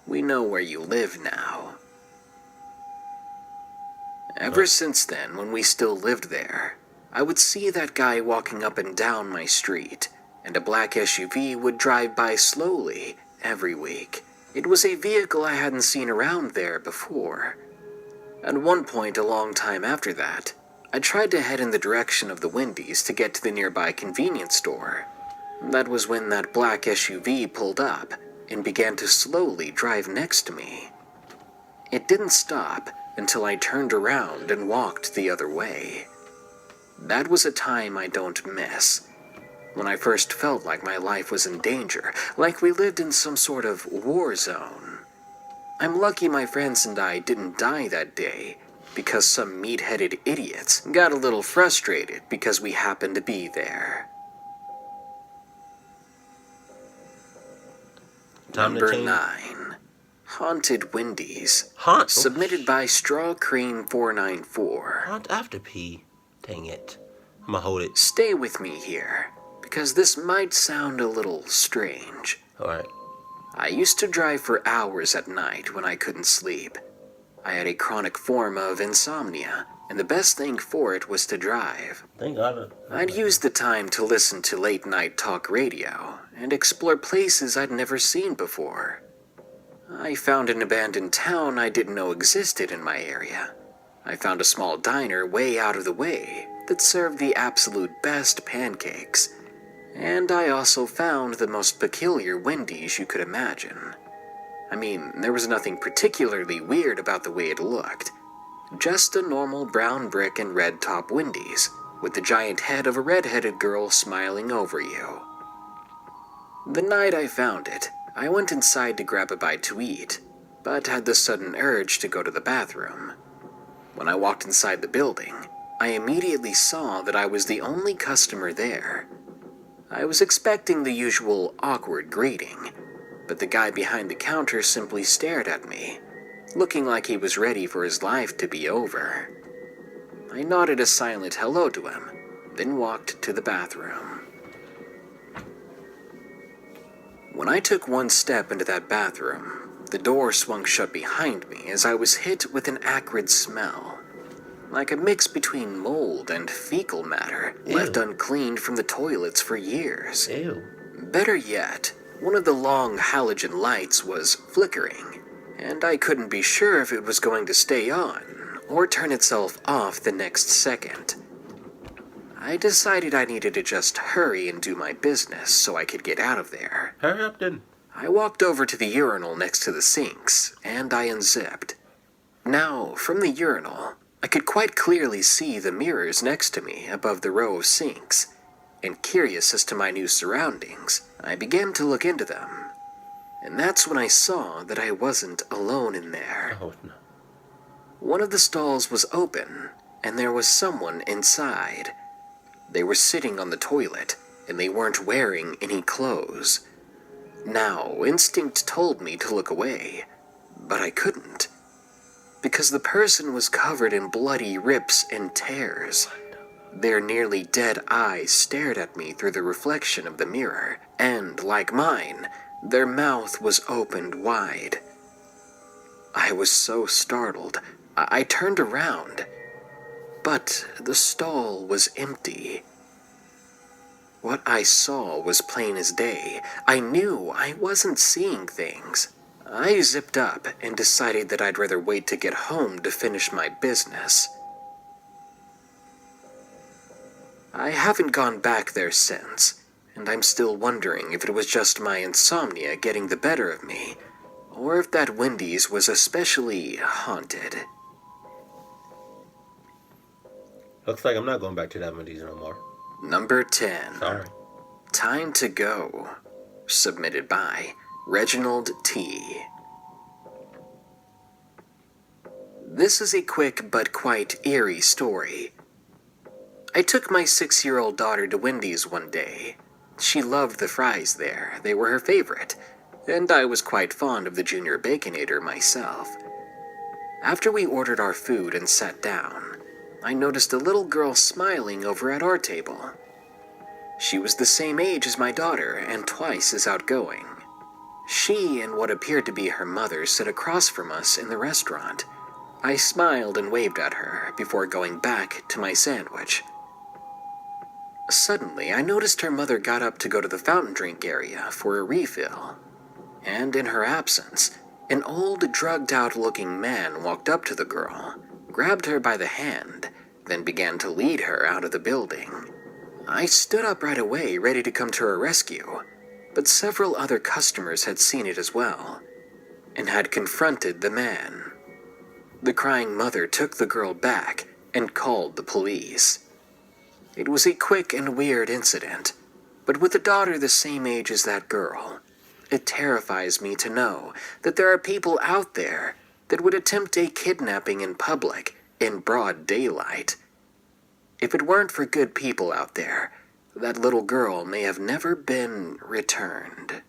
"We know where you live now." Ever since then, when we still lived there, I would see that guy walking up and down my street, and a black SUV would drive by slowly every week. It was a vehicle I hadn't seen around there before. At one point a long time after that, I tried to head in the direction of the Wendy's to get to the nearby convenience store. That was when that black SUV pulled up and began to slowly drive next to me. It didn't stop until I turned around and walked the other way. That was a time I don't miss. when I first felt like my life was in danger, like we lived in some sort of war zone. I'm lucky my friends and I didn't die that day, because some meat-headed idiots got a little frustrated because we happened to be there. Number 9. Haunted Wendy's. Submitted by Straw Cream 494. Haunt after P. Dang it. I'm gonna hold it. Stay with me here, because this might sound a little strange. Alright. I used to drive for hours at night when I couldn't sleep. I had a chronic form of insomnia, and the best thing for it was to drive. Thank God. I'd use the time to listen to late-night talk radio and explore places I'd never seen before. I found an abandoned town I didn't know existed in my area. I found a small diner way out of the way that served the absolute best pancakes. And I also found the most peculiar Wendy's you could imagine. I mean, there was nothing particularly weird about the way it looked. Just a normal brown brick and red top Wendy's, with the giant head of a red-headed girl smiling over you. The night I found it, I went inside to grab a bite to eat, but had the sudden urge to go to the bathroom. When I walked inside the building, I immediately saw that I was the only customer there. I was expecting the usual awkward greeting, but the guy behind the counter simply stared at me, looking like he was ready for his life to be over. I nodded a silent hello to him, then walked to the bathroom. When I took one step into that bathroom, the door swung shut behind me as I was hit with an acrid smell, like a mix between mold and fecal matter left uncleaned from the toilets for years. Ew. Better yet, one of the long halogen lights was flickering, and I couldn't be sure if it was going to stay on or turn itself off the next second. I decided I needed to just hurry and do my business so I could get out of there. Hurry up then. I walked over to the urinal next to the sinks, and I unzipped. Now, from the urinal, I could quite clearly see the mirrors next to me above the row of sinks, and curious as to my new surroundings, I began to look into them. And that's when I saw that I wasn't alone in there. Oh, no. One of the stalls was open, and there was someone inside. They were sitting on the toilet, and they weren't wearing any clothes. Now, instinct told me to look away, but I couldn't, because the person was covered in bloody rips and tears. Their nearly dead eyes stared at me through the reflection of the mirror, and, like mine, their mouth was opened wide. I was so startled, I turned around, but the stall was empty. What I saw was plain as day. I knew I wasn't seeing things. I zipped up and decided that I'd rather wait to get home to finish my business. I haven't gone back there since, and I'm still wondering if it was just my insomnia getting the better of me, or if that Wendy's was especially haunted. Looks like I'm not going back to that Wendy's no more. Number 10. Sorry. Time to Go. Submitted by Reginald T. This is a quick but quite eerie story. I took my 6-year-old daughter to Wendy's one day. She loved the fries there. They were her favorite, and I was quite fond of the Junior Baconator myself. After we ordered our food and sat down, I noticed a little girl smiling over at our table. She was the same age as my daughter and twice as outgoing. She and what appeared to be her mother sat across from us in the restaurant. I smiled and waved at her before going back to my sandwich. Suddenly, I noticed her mother got up to go to the fountain drink area for a refill. And in her absence, an old, drugged-out-looking man walked up to the girl, grabbed her by the hand, then began to lead her out of the building. I stood up right away, ready to come to her rescue, but several other customers had seen it as well, and had confronted the man. The crying mother took the girl back and called the police. It was a quick and weird incident, but with a daughter the same age as that girl, it terrifies me to know that there are people out there that would attempt a kidnapping in public, in broad daylight. If it weren't for good people out there, that little girl may have never been returned.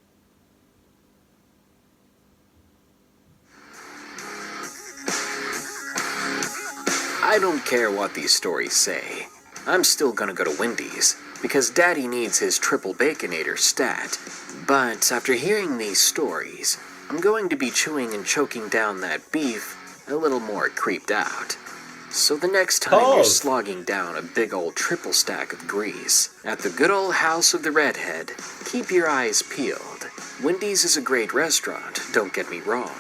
I don't care what these stories say. I'm still gonna go to Wendy's, because Daddy needs his triple baconator stat. But after hearing these stories, I'm going to be chewing and choking down that beef a little more creeped out. So the next time you're slogging down a big old triple stack of grease at the good old house of the redhead, keep your eyes peeled. Wendy's is a great restaurant, don't get me wrong.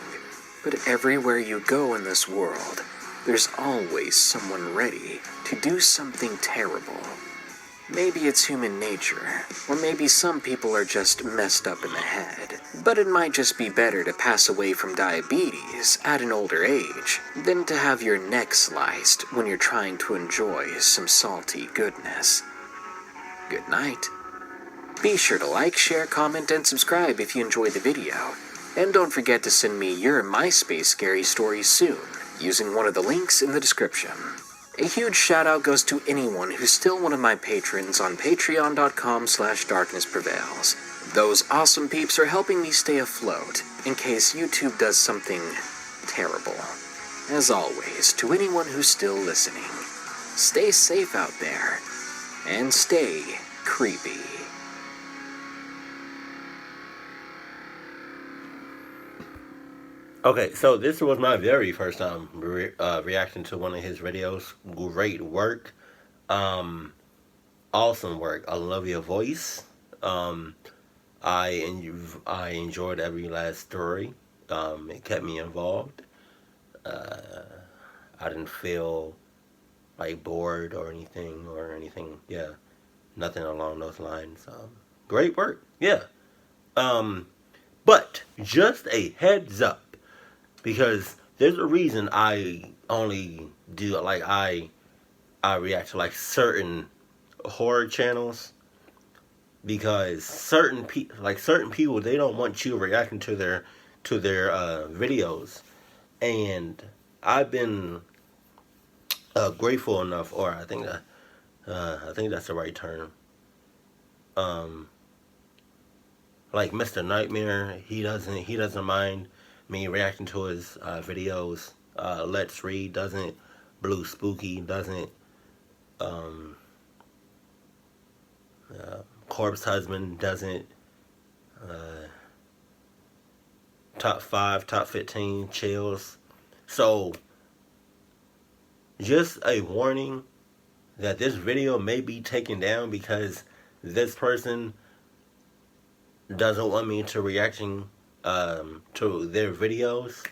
But everywhere you go in this world, there's always someone ready to do something terrible. Maybe it's human nature, or maybe some people are just messed up in the head. But it might just be better to pass away from diabetes at an older age than to have your neck sliced when you're trying to enjoy some salty goodness. Good night. Be sure to like, share, comment, and subscribe if you enjoyed the video. And don't forget to send me your MySpace scary stories soon, using one of the links in the description. A huge shout out goes to anyone who's still one of my patrons on patreon.com/darknessprevails. Those awesome peeps are helping me stay afloat in case YouTube does something terrible. As always, to anyone who's still listening, stay safe out there and stay creepy. Okay, so this was my very first time reacting to one of his videos. Great work. Awesome work. I love your voice. I enjoyed every last story. It kept me involved. I didn't feel like bored or anything. Yeah, nothing along those lines. Great work. Yeah. But just a heads up. Because there's a reason I only do I react to certain horror channels, because certain people, they don't want you reacting to their videos, and I've been grateful enough, or I think that's the right term. Like Mr. Nightmare, he doesn't mind me reacting to his videos. Let's Read doesn't. Blue Spooky doesn't. Corpse Husband doesn't. Top 5, Top 15, Chills. So, just a warning that this video may be taken down because this person doesn't want me to reacting to their videos.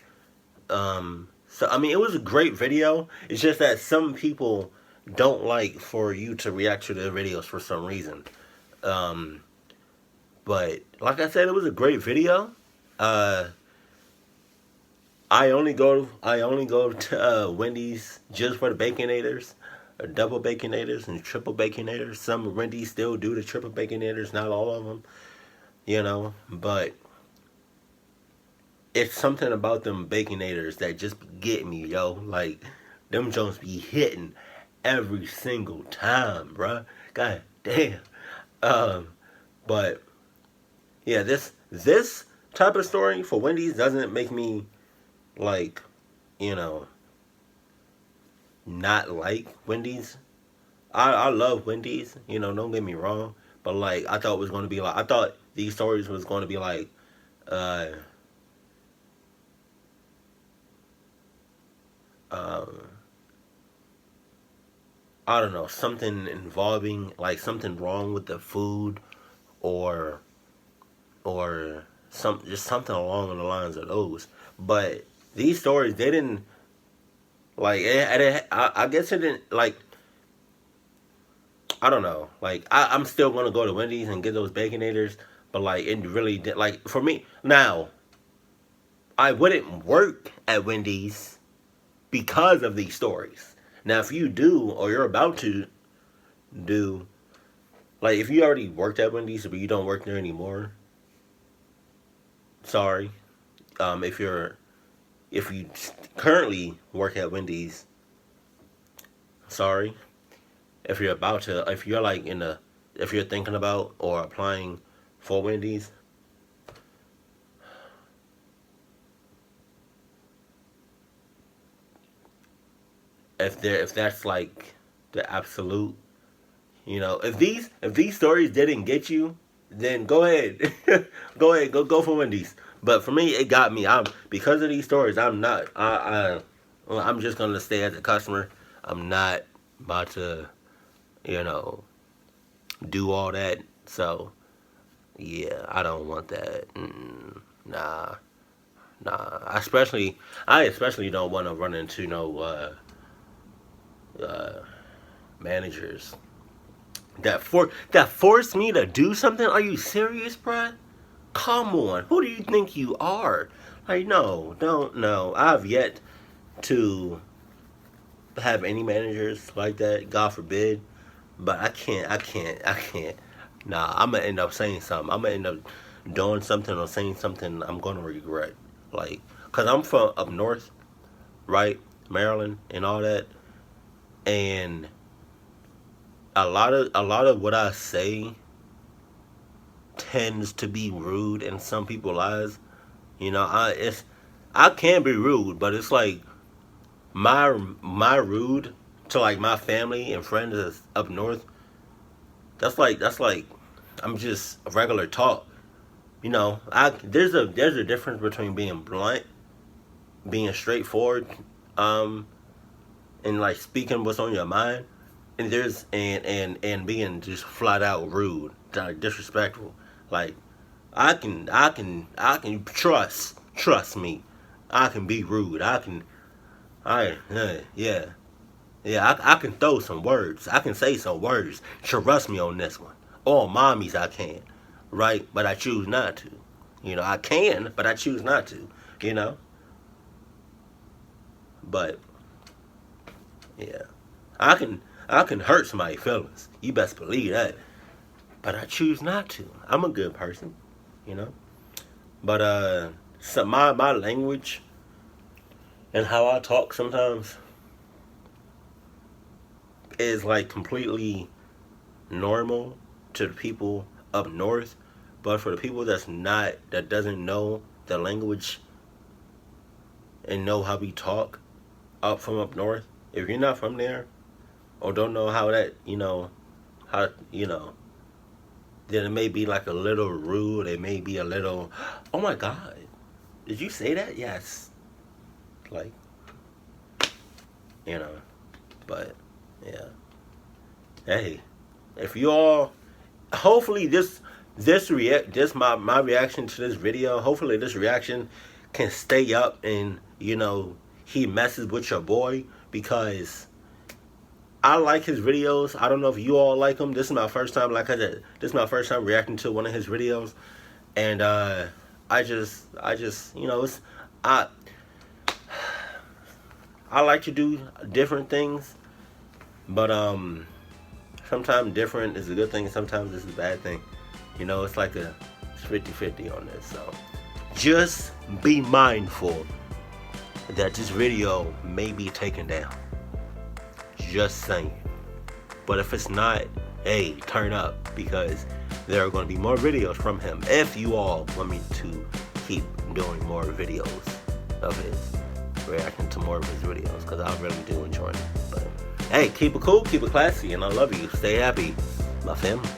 So I mean, it was a great video. It's just that some people don't like for you to react to their videos for some reason. But like I said, it was a great video. I only go to Wendy's just for the baconators, double baconators and triple baconators. Some Wendy's still do the triple baconators, not all of them, but it's something about them baconators that just get me, yo. Like, them joints be hitting every single time, bruh. God damn. But yeah, this type of story for Wendy's doesn't make me not like Wendy's. I love Wendy's, don't get me wrong. But I thought it was gonna be I thought these stories was gonna be I don't know, something involving something wrong with the food, or just something along the lines of those. But these stories, they didn't I guess it didn't I don't know. I'm still gonna go to Wendy's and get those baconators, but it really did for me. Now, I wouldn't work at Wendy's because of these stories. Now, if you do, or you're about to do, Like, if you already worked at Wendy's, but you don't work there anymore, sorry. If you currently work at Wendy's, sorry. If you're like if you're thinking about or applying for Wendy's, if that's like the absolute, if these stories didn't get you, then go ahead, go for Wendy's. But for me, it got me. I'm Because of these stories, I'm not. I'm just gonna stay as a customer. I'm not about to, you know, do all that. So yeah, I don't want that. Nah, nah. I especially don't want to run into no uh, managers that force me to do something. Are you serious, bruh? Come on. Who do you think you are? Like, no, don't no. I've yet to have any managers like that. God forbid. But I can't. Nah, I'm gonna end up saying something. I'm gonna end up doing something or saying something I'm gonna regret. Like, cause I'm from up north, right, Maryland and all that, and a lot of what I say tends to be rude in some people's eyes. I can be rude, but it's like my rude to like my family and friends that's up north. That's like I'm just a regular talk. I there's a difference between being blunt, being straightforward, um, and like speaking what's on your mind, and and being just flat out rude, like disrespectful. Like I can trust me. I can be rude. Yeah. Yeah, I can throw some words. I can say some words. Trust me on this one. All mommies I can, right? But I choose not to. I can, but I choose not to. You know, but yeah, I can hurt somebody's feelings. You best believe that. But I choose not to. I'm a good person. You know. But so my language and how I talk sometimes is like completely normal to the people up north, but for the people that doesn't know the language and know how we talk up from up north, if you're not from there or don't know how that, how then it may be like a little rude. It may be a little, oh my God, did you say that? Yes, like you know, but yeah. Hey, if you all, hopefully this my reaction to this video, hopefully this reaction can stay up and he messes with your boy, because I like his videos. I don't know if you all like him. This is my first time, like I said, this is my first time reacting to one of his videos, and I just it's I I like to do different things, but sometimes different is a good thing, sometimes it's a bad thing. It's like it's 50-50 on this. So just be mindful that this video may be taken down. Just saying. But if it's not, hey, turn up, because there are going to be more videos from him if you all want me to keep doing more videos of his, reacting to more of his videos, because I really do enjoy them. But hey, keep it cool, keep it classy, and I love you. Stay happy, my family.